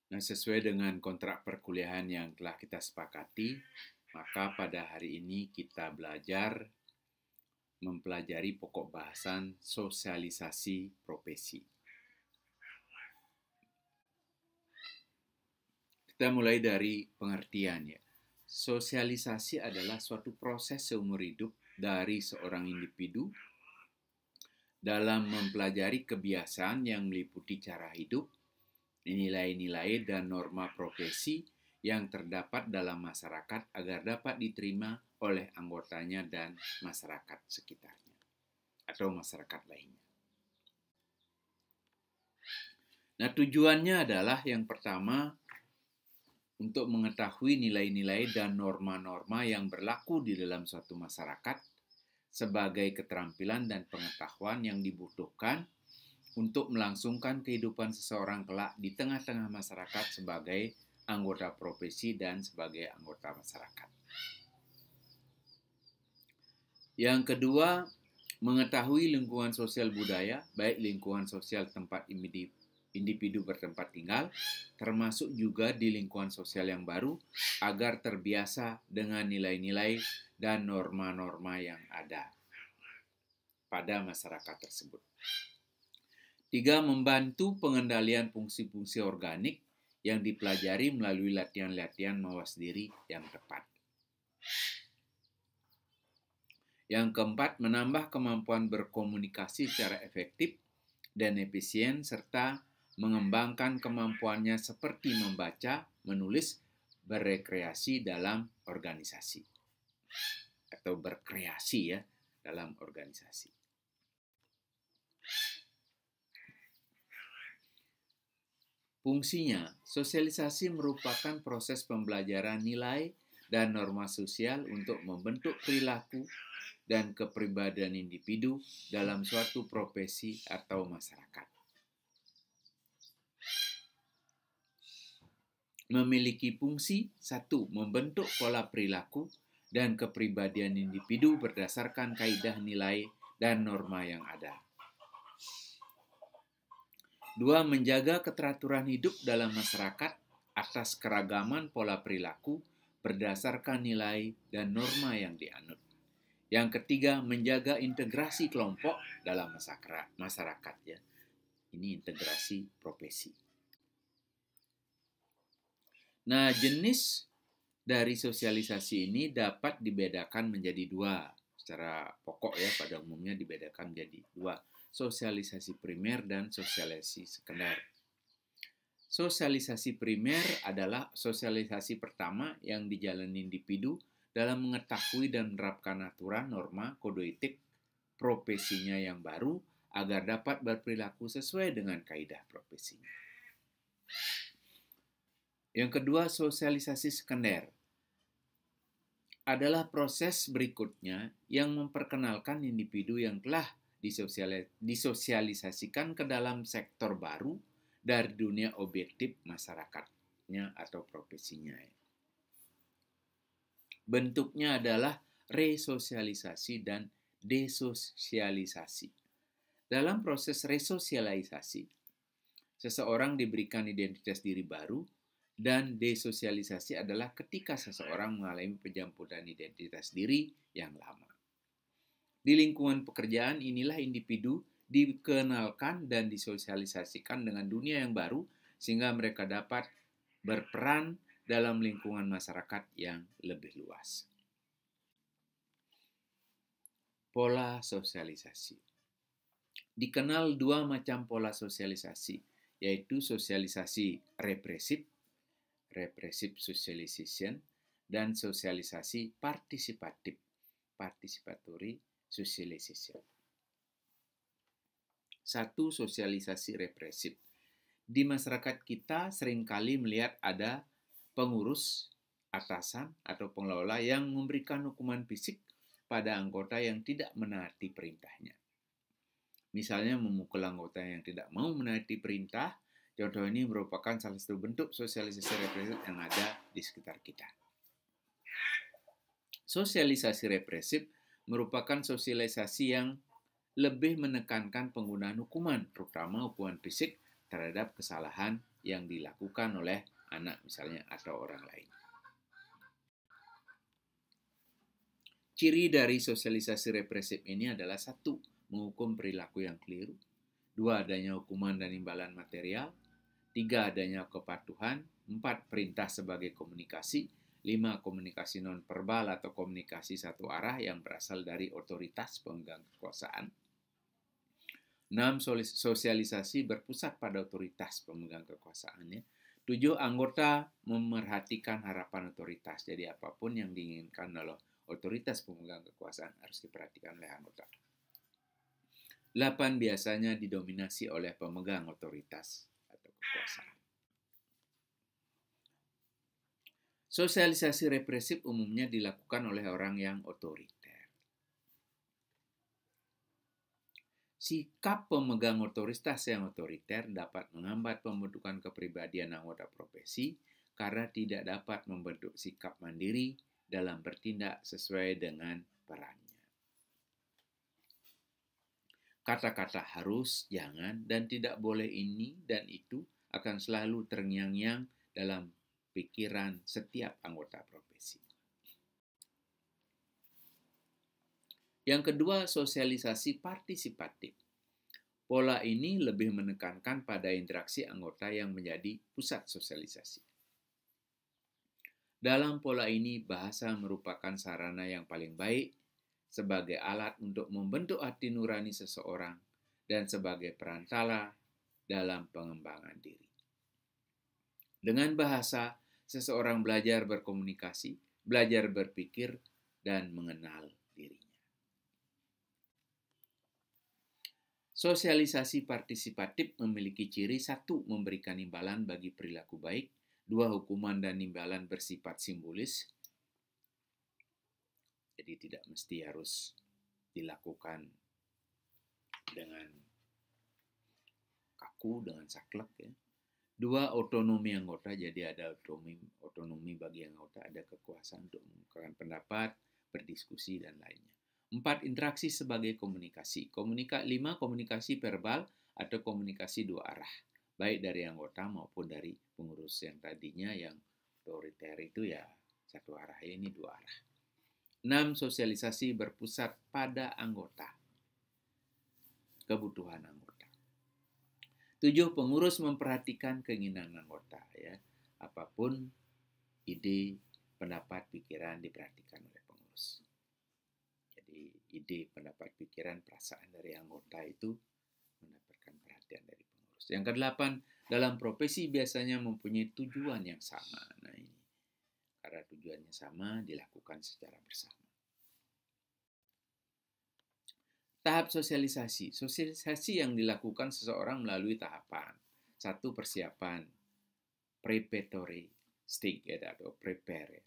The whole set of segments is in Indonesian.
Nah, sesuai dengan kontrak perkuliahan yang telah kita sepakati, maka pada hari ini kita belajar mempelajari pokok bahasan sosialisasi profesi. Kita mulai dari pengertian ya. Sosialisasi adalah suatu proses seumur hidup dari seorang individu dalam mempelajari kebiasaan yang meliputi cara hidup, nilai-nilai dan norma profesi yang terdapat dalam masyarakat agar dapat diterima oleh anggotanya dan masyarakat sekitarnya atau masyarakat lainnya. Nah, tujuannya adalah yang pertama untuk mengetahui nilai-nilai dan norma-norma yang berlaku di dalam suatu masyarakat sebagai keterampilan dan pengetahuan yang dibutuhkan untuk melangsungkan kehidupan seseorang kelak di tengah-tengah masyarakat sebagai anggota profesi dan sebagai anggota masyarakat. Yang kedua, mengetahui lingkungan sosial budaya, baik lingkungan sosial tempat individu bertempat tinggal, termasuk juga di lingkungan sosial yang baru, agar terbiasa dengan nilai-nilai dan norma-norma yang ada pada masyarakat tersebut. 3. Membantu pengendalian fungsi-fungsi organik yang dipelajari melalui latihan-latihan mawas diri yang tepat. Yang keempat, menambah kemampuan berkomunikasi secara efektif dan efisien serta mengembangkan kemampuannya seperti membaca, menulis, berrekreasi dalam organisasi atau berkreasi ya dalam organisasi. Fungsinya, sosialisasi merupakan proses pembelajaran nilai dan norma sosial untuk membentuk perilaku dan kepribadian individu dalam suatu profesi atau masyarakat. Memiliki fungsi 1. Membentuk pola perilaku dan kepribadian individu berdasarkan kaidah nilai dan norma yang ada. 2. Menjaga keteraturan hidup dalam masyarakat atas keragaman pola perilaku berdasarkan nilai dan norma yang dianut. Yang ketiga, menjaga integrasi kelompok dalam masyarakat ya. Ini integrasi profesi. Nah, jenis dari sosialisasi ini dapat dibedakan menjadi 2. Secara pokok ya, pada umumnya dibedakan menjadi 2. Sosialisasi primer dan sosialisasi sekunder. Sosialisasi primer adalah sosialisasi pertama yang dijalani individu dalam mengetahui dan menerapkan aturan, norma, kode etik profesinya yang baru agar dapat berperilaku sesuai dengan kaidah profesinya. Yang kedua, sosialisasi sekunder adalah proses berikutnya yang memperkenalkan individu yang telah disosialisasikan ke dalam sektor baru dari dunia objektif masyarakatnya atau profesinya. Bentuknya adalah resosialisasi dan desosialisasi. Dalam proses resosialisasi, seseorang diberikan identitas diri baru, dan desosialisasi adalah ketika seseorang mengalami penjamputan identitas diri yang lama. Di lingkungan pekerjaan inilah individu dikenalkan dan disosialisasikan dengan dunia yang baru sehingga mereka dapat berperan dalam lingkungan masyarakat yang lebih luas. Pola sosialisasi. Dikenal 2 macam pola sosialisasi, yaitu sosialisasi represif, repressive socialization, dan sosialisasi partisipatif, participatory socialization. 1. Sosialisasi represif. Di masyarakat kita seringkali melihat ada pengurus, atasan, atau pengelola yang memberikan hukuman fisik pada anggota yang tidak menaati perintahnya. Misalnya memukul anggota yang tidak mau menaati perintah. Contoh ini merupakan salah satu bentuk sosialisasi represif yang ada di sekitar kita. Sosialisasi represif merupakan sosialisasi yang lebih menekankan penggunaan hukuman, terutama hukuman fisik terhadap kesalahan yang dilakukan oleh anak misalnya atau orang lain. Ciri dari sosialisasi represif ini adalah 1. Menghukum perilaku yang keliru. 2. Adanya hukuman dan imbalan material. 3. Adanya kepatuhan. 4. Perintah sebagai komunikasi. 5. Komunikasi non-verbal atau komunikasi satu arah yang berasal dari otoritas pemegang kekuasaan. 6. Sosialisasi berpusat pada otoritas pemegang kekuasaannya. 7. Anggota memerhatikan harapan otoritas. Jadi apapun yang diinginkan oleh otoritas pemegang kekuasaan harus diperhatikan oleh anggota. 8. Biasanya didominasi oleh pemegang otoritas atau kekuasaan. Sosialisasi represif umumnya dilakukan oleh orang yang otoriter. Sikap pemegang otoritas yang otoriter dapat menghambat pembentukan kepribadian anggota profesi karena tidak dapat membentuk sikap mandiri dalam bertindak sesuai dengan perannya. Kata-kata harus, jangan, dan tidak boleh ini dan itu akan selalu terngiang-ngiang dalam pikiran setiap anggota profesi. Yang kedua, sosialisasi partisipatif. Pola ini lebih menekankan pada interaksi anggota yang menjadi pusat sosialisasi. Dalam pola ini, bahasa merupakan sarana yang paling baik sebagai alat untuk membentuk hati nurani seseorang dan sebagai perantara dalam pengembangan diri. Dengan bahasa, seseorang belajar berkomunikasi, belajar berpikir, dan mengenal dirinya. Sosialisasi partisipatif memiliki ciri 1. Memberikan imbalan bagi perilaku baik. 2. Hukuman dan imbalan bersifat simbolis. Jadi tidak mesti harus dilakukan dengan kaku, dengan saklek ya. 2. Otonomi anggota, jadi ada otonomi bagi anggota, ada kekuasaan untuk mengungkapkan pendapat, berdiskusi, dan lainnya. 4. Interaksi sebagai komunikasi. 5. Komunikasi verbal atau komunikasi dua arah, baik dari anggota maupun dari pengurus yang tadinya yang otoriter itu ya satu arah, ini dua arah. 6. Sosialisasi berpusat pada anggota, kebutuhan anggota. 7. Pengurus memperhatikan keinginan anggota, ya. Apapun ide, pendapat, pikiran diperhatikan oleh pengurus. Jadi ide, pendapat, pikiran, perasaan dari anggota itu mendapatkan perhatian dari pengurus. Yang ke-8, dalam profesi biasanya mempunyai tujuan yang sama. Nah ini, karena tujuannya sama, dilakukan secara bersama. Tahap sosialisasi. Sosialisasi yang dilakukan seseorang melalui tahapan. 1. Persiapan, preparatory stage atau prepare.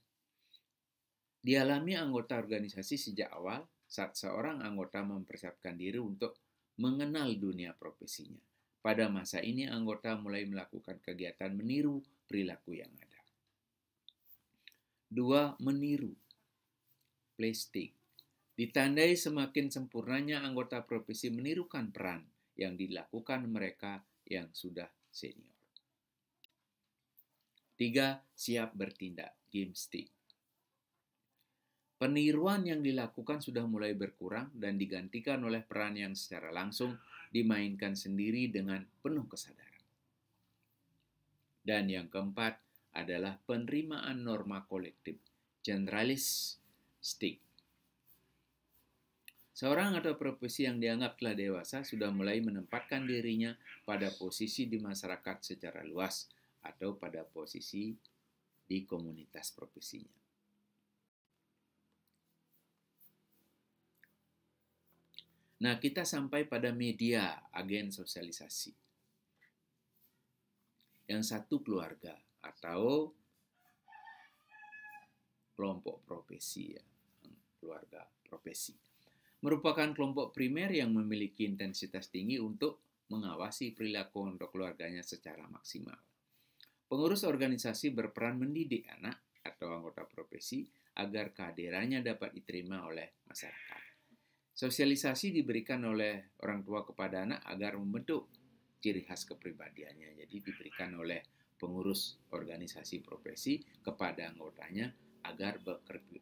Dialami anggota organisasi sejak awal saat seorang anggota mempersiapkan diri untuk mengenal dunia profesinya. Pada masa ini anggota mulai melakukan kegiatan meniru perilaku yang ada. 2. Meniru, playstick. Ditandai semakin sempurnanya anggota profesi menirukan peran yang dilakukan mereka yang sudah senior. 3. Siap bertindak, game stick. Peniruan yang dilakukan sudah mulai berkurang dan digantikan oleh peran yang secara langsung dimainkan sendiri dengan penuh kesadaran. Dan yang keempat adalah penerimaan norma kolektif, generalistik. Seorang atau profesi yang dianggap telah dewasa sudah mulai menempatkan dirinya pada posisi di masyarakat secara luas atau pada posisi di komunitas profesinya. Nah, kita sampai pada media agen sosialisasi. Yang satu keluarga atau kelompok profesi, ya. Keluarga profesi merupakan kelompok primer yang memiliki intensitas tinggi untuk mengawasi perilaku untuk keluarganya secara maksimal. Pengurus organisasi berperan mendidik anak atau anggota profesi agar kehadirannya dapat diterima oleh masyarakat. Sosialisasi diberikan oleh orang tua kepada anak agar membentuk ciri khas kepribadiannya. Jadi diberikan oleh pengurus organisasi profesi kepada anggotanya agar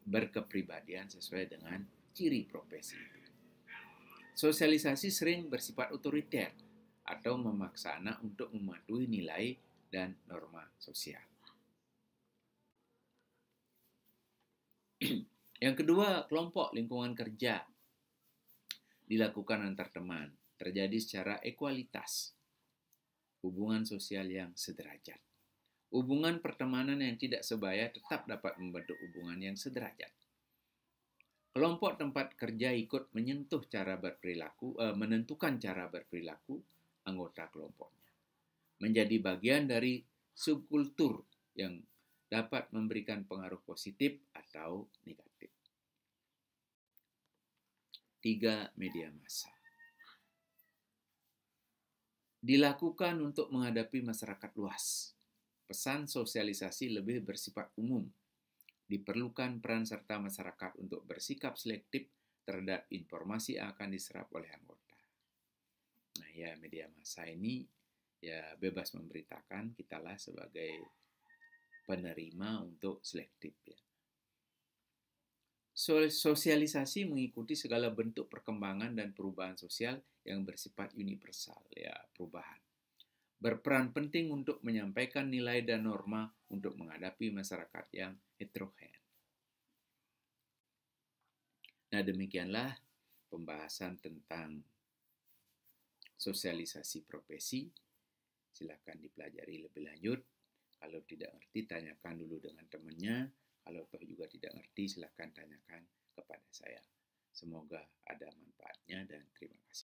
berkepribadian sesuai dengan ciri profesi. Sosialisasi sering bersifat otoriter atau memaksa anak untuk mematuhi nilai dan norma sosial. Yang kedua, kelompok lingkungan kerja dilakukan antar teman, terjadi secara ekualitas, hubungan sosial yang sederajat. Hubungan pertemanan yang tidak sebaya tetap dapat membentuk hubungan yang sederajat. Kelompok tempat kerja ikut menyentuh menentukan cara berperilaku anggota kelompoknya. Menjadi bagian dari subkultur yang dapat memberikan pengaruh positif atau negatif. 3. Media massa. Dilakukan untuk menghadapi masyarakat luas. Pesan sosialisasi lebih bersifat umum. Diperlukan peran serta masyarakat untuk bersikap selektif terhadap informasi yang akan diserap oleh anggota. Nah ya, media massa ini ya bebas memberitakan, kitalah sebagai penerima untuk selektif ya. Sosialisasi mengikuti segala bentuk perkembangan dan perubahan sosial yang bersifat universal ya, perubahan. Berperan penting untuk menyampaikan nilai dan norma untuk menghadapi masyarakat yang heterogen. Nah, demikianlah pembahasan tentang sosialisasi profesi. Silakan dipelajari lebih lanjut. Kalau tidak ngerti, tanyakan dulu dengan temannya. Kalau toh juga tidak ngerti, silakan tanyakan kepada saya. Semoga ada manfaatnya dan terima kasih.